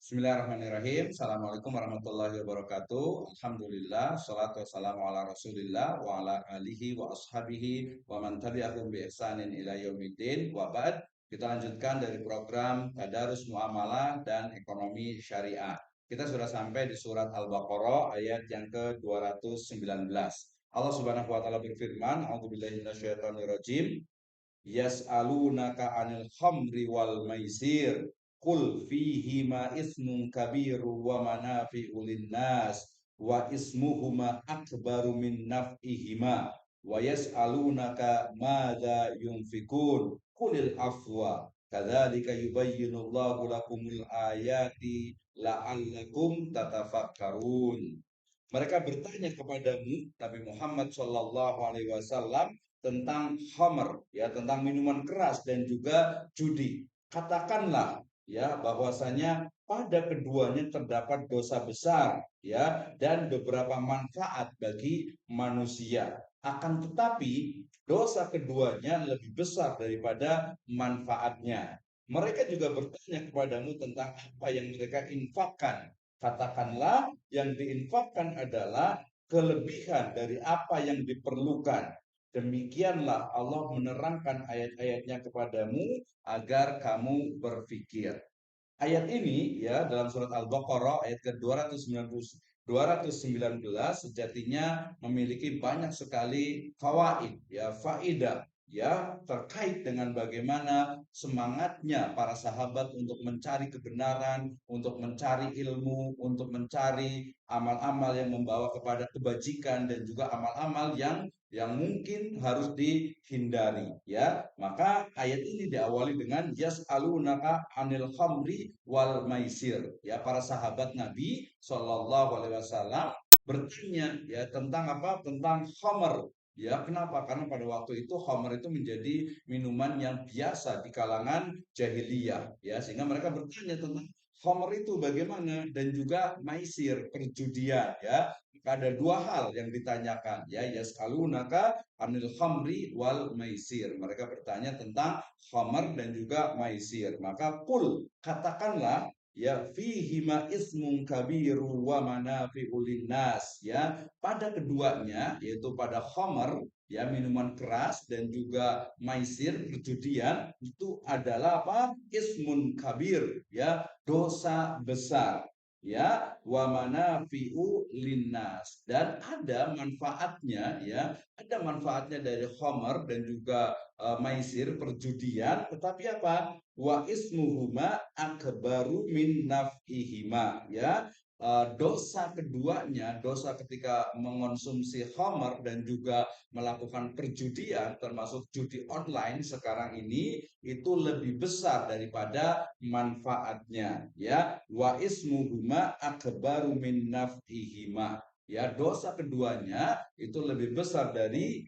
Bismillahirrahmanirrahim. Assalamualaikum warahmatullahi wabarakatuh. Alhamdulillah, salatu wassalamu ala rasulillah wa ala alihi wa ashabihi wa man tabi'ahum bi ihsanin ila yaumiddin. Wa ba'd, kita lanjutkan dari program Tadarus Muamalah dan Ekonomi Syariah. Kita sudah sampai di surat Al-Baqarah ayat yang ke-219. Allah Subhanahu wa taala berfirman, A'udzubillahi minasyaitonirrajim. Yas'alunaka 'anil khamri wal maisir qul fihima ismun kabiru wa manafi'u linnas wa ismuhuma akbaru min naf'ihima wa yas'alunaka madza yunfikun qulil afwa kadzalika yubayyinullahu lakumul ayati la'allakum tatafakkarun. Mereka bertanya kepadamu, Nabi Muhammad Shallallahu Alaihi Wasallam, tentang khamr, ya, tentang minuman keras dan juga judi. Katakanlah, ya, bahwasanya pada keduanya terdapat dosa besar, ya, dan beberapa manfaat bagi manusia. Akan tetapi dosa keduanya lebih besar daripada manfaatnya. Mereka juga bertanya kepadamu tentang apa yang mereka infakkan. Katakanlah yang diinfakkan adalah kelebihan dari apa yang diperlukan. Demikianlah Allah menerangkan ayat-ayatnya kepadamu agar kamu berpikir. Ayat ini ya dalam surat Al-Baqarah ayat ke-219 sejatinya memiliki banyak sekali fawaid, ya, faidah, ya, terkait dengan bagaimana semangatnya para sahabat untuk mencari kebenaran, untuk mencari ilmu, untuk mencari amal-amal yang membawa kepada kebajikan dan juga amal-amal yang mungkin harus dihindari, ya. Maka ayat ini diawali dengan yas'alunaka 'anil khamri wal maisir, ya, para sahabat Nabi Shallallahu alaihi wasallam bertanya, ya, tentang apa? Tentang khamr. Ya, kenapa? Karena pada waktu itu khamr itu menjadi minuman yang biasa di kalangan jahiliyah, ya, sehingga mereka bertanya tentang khamr itu bagaimana dan juga maisir, perjudian, ya. Ada dua hal yang ditanyakan, ya, yas'alunaka 'anil khamri wal maisir. Mereka bertanya tentang khamr dan juga maisir. Maka kul, katakanlah, ya, fihima ismun kabiru wa manafi'u linnas, ya, pada keduanya yaitu pada khamr, ya, minuman keras dan juga maisir, perjudian, itu adalah apa? Ismun kabir, ya, dosa besar, ya, wa manafi'u linnas, dan ada manfaatnya, ya, ada manfaatnya dari khamr dan juga maisir, perjudian, tetapi apa? Wa ismuhuma akbaru min naf'ihima, ya. Dosa keduanya, dosa ketika mengonsumsi khamr dan juga melakukan perjudian termasuk judi online sekarang ini itu lebih besar daripada manfaatnya, ya. Wa ismuhuma akbaru min naf'ihima, ya, dosa keduanya itu lebih besar dari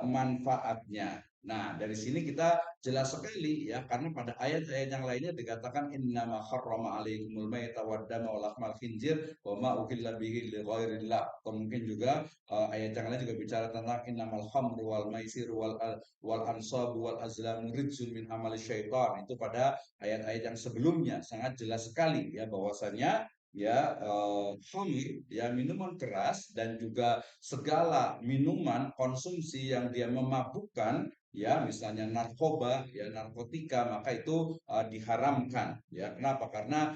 manfaatnya. Nah, dari sini kita jelas sekali, ya, karena pada ayat-ayat yang lainnya dikatakan innama harrama alaikumul maita waddama wa lahmal khinzir wa ma uhilla bihi li ghairillah. Atau mungkin juga ayat yang lain juga bicara tentang innamal khamru wal maisir wal ansabu wal azlamu rijsun min amali syaitan. Itu pada ayat-ayat yang sebelumnya sangat jelas sekali, ya, bahwasanya, ya, khamir, ya, minuman keras dan juga segala minuman konsumsi yang dia memabukkan, ya, misalnya narkoba, ya, narkotika, maka itu diharamkan, ya. Kenapa? Karena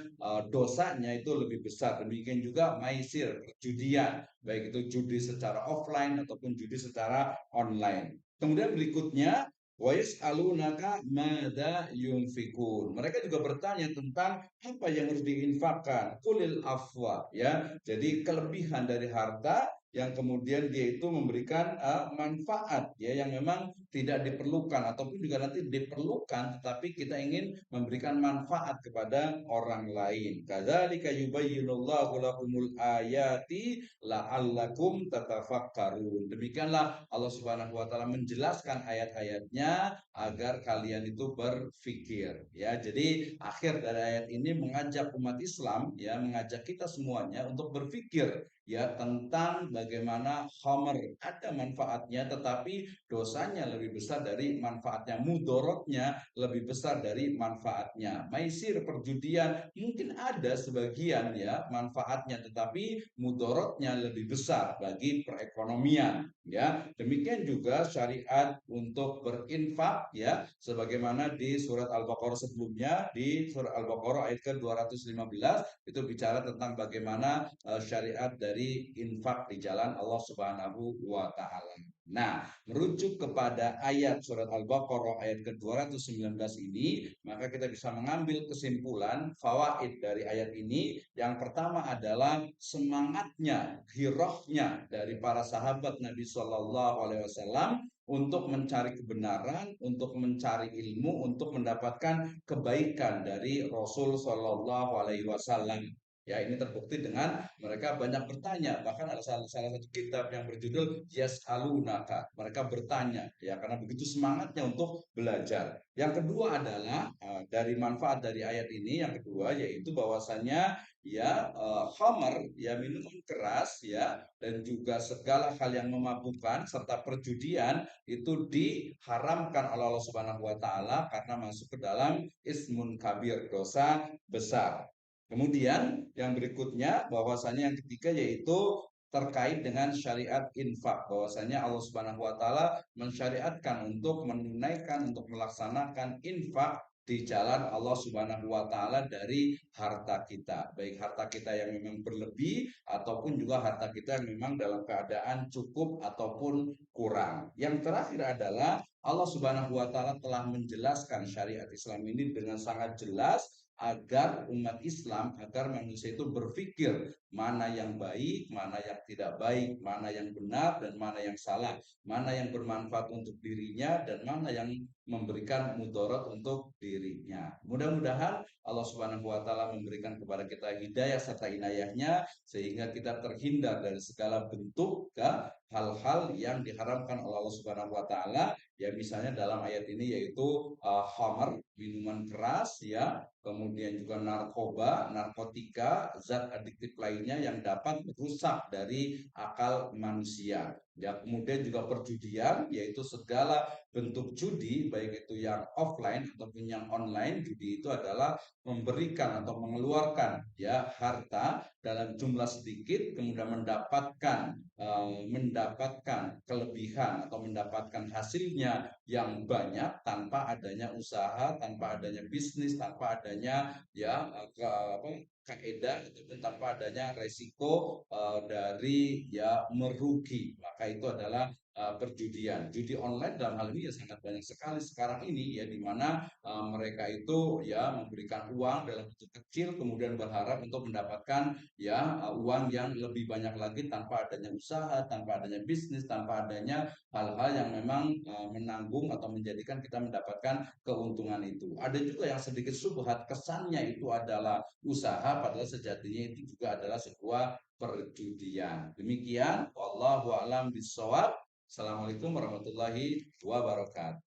dosanya itu lebih besar. Demikian juga maisir, perjudian, baik itu judi secara offline ataupun judi secara online. Kemudian berikutnya wa yas'alunaka madza yunfikun. Mereka juga bertanya tentang apa yang harus diinfakkan. Qulil afwa, ya. Jadi kelebihan dari harta yang kemudian dia itu memberikan manfaat, ya, yang memang tidak diperlukan ataupun juga nanti diperlukan tetapi kita ingin memberikan manfaat kepada orang lain. Kadzalika yubayyinullahu lakumul ayati la'allakum tatafakkarun. Demikianlah Allah Subhanahu wa taala menjelaskan ayat-ayatnya agar kalian itu berpikir, ya. Jadi akhir dari ayat ini mengajak umat Islam, ya, mengajak kita semuanya untuk berpikir, ya tentang bagaimana khamr ada manfaatnya tetapi dosanya lebih besar dari manfaatnya, mudorotnya lebih besar dari manfaatnya. Maisir, perjudian mungkin ada sebagian ya manfaatnya tetapi mudorotnya lebih besar bagi perekonomian ya. Demikian juga syariat untuk berinfak ya sebagaimana di surat Al-Baqarah sebelumnya, di surat Al-Baqarah ayat ke-215 itu bicara tentang bagaimana syariat dari infak di jalan Allah Subhanahu wa taala. Nah, merujuk kepada ayat surat Al-Baqarah ayat ke-219 ini, maka kita bisa mengambil kesimpulan fawaid dari ayat ini. Yang pertama adalah semangatnya, girohnya dari para sahabat Nabi Shallallahu Alaihi Wasallam untuk mencari kebenaran, untuk mencari ilmu, untuk mendapatkan kebaikan dari Rasul Shallallahu Alaihi Wasallam. Ya, ini terbukti dengan mereka banyak bertanya. Bahkan ada salah satu kitab yang berjudul Yas'alunaka. Mereka bertanya, ya karena begitu semangatnya untuk belajar. Yang kedua adalah dari manfaat dari ayat ini, yang kedua yaitu bahwasanya ya khamar, ya minuman keras, ya dan juga segala hal yang memabukkan serta perjudian itu diharamkan oleh Allah Subhanahu wa taala karena masuk ke dalam ismun kabir, dosa besar. Kemudian yang berikutnya bahwasanya yang ketiga yaitu terkait dengan syariat infak, bahwasanya Allah Subhanahu wa taala mensyariatkan untuk menunaikan, untuk melaksanakan infak di jalan Allah Subhanahu wa taala dari harta kita, baik harta kita yang memang berlebih ataupun juga harta kita yang memang dalam keadaan cukup ataupun kurang. Yang terakhir adalah Allah Subhanahu wa taala telah menjelaskan syariat Islam ini dengan sangat jelas agar umat Islam, agar manusia itu berpikir mana yang baik, mana yang tidak baik, mana yang benar dan mana yang salah, mana yang bermanfaat untuk dirinya dan mana yang memberikan mudarat untuk dirinya. Mudah-mudahan Allah Subhanahu wa taala memberikan kepada kita hidayah serta inayahnya sehingga kita terhindar dari segala bentuk hal-hal yang diharamkan oleh Allah Subhanahu wa taala, ya misalnya dalam ayat ini yaitu khamar, minuman keras, ya kemudian juga narkoba, narkotika, zat adiktif lainnya yang dapat merusak dari akal manusia. Ya, kemudian juga perjudian, yaitu segala bentuk judi, baik itu yang offline ataupun yang online. Judi itu adalah memberikan atau mengeluarkan ya harta dalam jumlah sedikit, kemudian mendapatkan kelebihan atau mendapatkan hasilnya yang banyak tanpa adanya usaha, tanpa adanya bisnis, tanpa adanya ya kaedah ataupun tanpa adanya resiko dari ya merugi. Maka itu adalah perjudian. Judi online dalam hal ini ya sangat banyak sekali sekarang ini ya di mana mereka itu ya memberikan uang dalam bentuk kecil kemudian berharap untuk mendapatkan ya uang yang lebih banyak lagi tanpa adanya usaha, tanpa adanya bisnis, tanpa adanya hal-hal yang memang menanggung atau menjadikan kita mendapatkan keuntungan itu. Ada juga yang sedikit subhat, kesannya itu adalah usaha padahal sejatinya itu juga adalah sebuah perjudian. Demikian wallahu alam bisawab. Assalamualaikum warahmatullahi wabarakatuh.